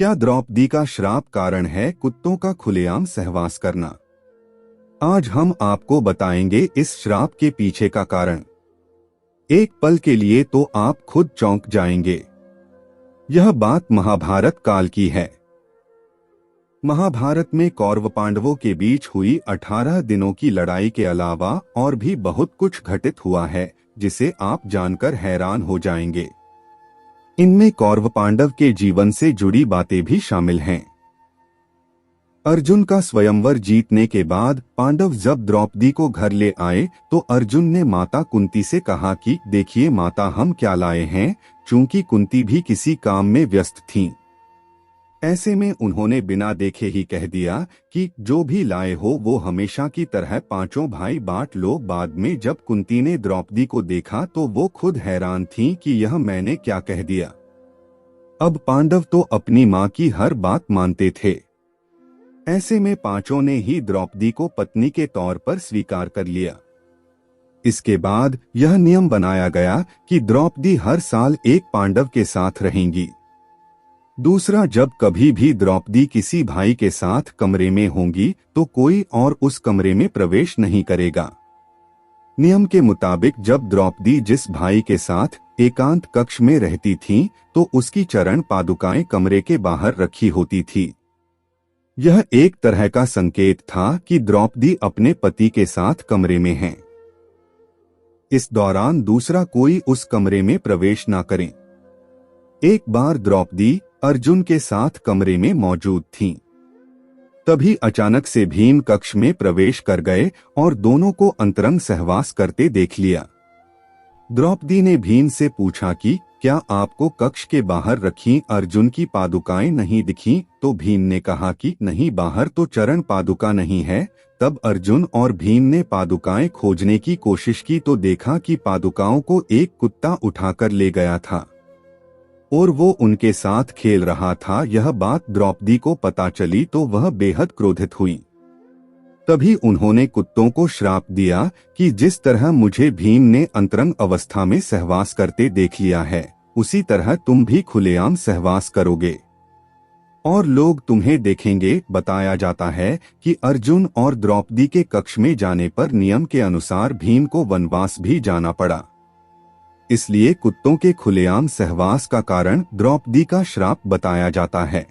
क्या द्रौपदी का श्राप कारण है कुत्तों का खुलेआम सहवास करना? आज हम आपको बताएंगे इस श्राप के पीछे का कारण। एक पल के लिए तो आप खुद चौंक जाएंगे। यह बात महाभारत काल की है। महाभारत में कौरव पांडवों के बीच हुई 18 दिनों की लड़ाई के अलावा और भी बहुत कुछ घटित हुआ है, जिसे आप जानकर हैरान हो जाएंगे। इनमें कौरव पांडव के जीवन से जुड़ी बातें भी शामिल हैं। अर्जुन का स्वयंवर जीतने के बाद पांडव जब द्रौपदी को घर ले आए तो अर्जुन ने माता कुंती से कहा कि देखिए माता, हम क्या लाए हैं। चूंकि कुंती भी किसी काम में व्यस्त थीं। ऐसे में उन्होंने बिना देखे ही कह दिया कि जो भी लाए हो वो हमेशा की तरह पांचों भाई बांट लो। बाद में जब कुंती ने द्रौपदी को देखा तो वो खुद हैरान थीं कि यह मैंने क्या कह दिया। अब पांडव तो अपनी मां की हर बात मानते थे। ऐसे में पांचों ने ही द्रौपदी को पत्नी के तौर पर स्वीकार कर लिया। इसके बाद यह नियम बनाया गया कि द्रौपदी हर साल एक पांडव के साथ रहेंगी। दूसरा, जब कभी भी द्रौपदी किसी भाई के साथ कमरे में होंगी तो कोई और उस कमरे में प्रवेश नहीं करेगा। नियम के मुताबिक जब द्रौपदी जिस भाई के साथ एकांत कक्ष में रहती थीं, तो उसकी चरण पादुकाएं कमरे के बाहर रखी होती थी। यह एक तरह का संकेत था कि द्रौपदी अपने पति के साथ कमरे में हैं। इस दौरान दूसरा कोई उस कमरे में प्रवेश न करे। एक बार द्रौपदी अर्जुन के साथ कमरे में मौजूद थीं। तभी अचानक से भीम कक्ष में प्रवेश कर गए और दोनों को अंतरंग सहवास करते देख लिया। द्रौपदी ने भीम से पूछा कि क्या आपको कक्ष के बाहर रखी अर्जुन की पादुकाएं नहीं दिखीं? तो भीम ने कहा कि नहीं, बाहर तो चरण पादुका नहीं है। तब अर्जुन और भीम ने पादुकाएं खोजने की कोशिश की तो देखा कि पादुकाओं को एक कुत्ता उठाकर ले गया था और वो उनके साथ खेल रहा था। यह बात द्रौपदी को पता चली तो वह बेहद क्रोधित हुई। तभी उन्होंने कुत्तों को श्राप दिया कि जिस तरह मुझे भीम ने अंतरंग अवस्था में सहवास करते देख लिया है, उसी तरह तुम भी खुलेआम सहवास करोगे और लोग तुम्हें देखेंगे। बताया जाता है कि अर्जुन और द्रौपदी के कक्ष में जाने पर नियम के अनुसार भीम को वनवास भी जाना पड़ा। इसलिए कुत्तों के खुलेआम सहवास का कारण द्रौपदी का श्राप बताया जाता है।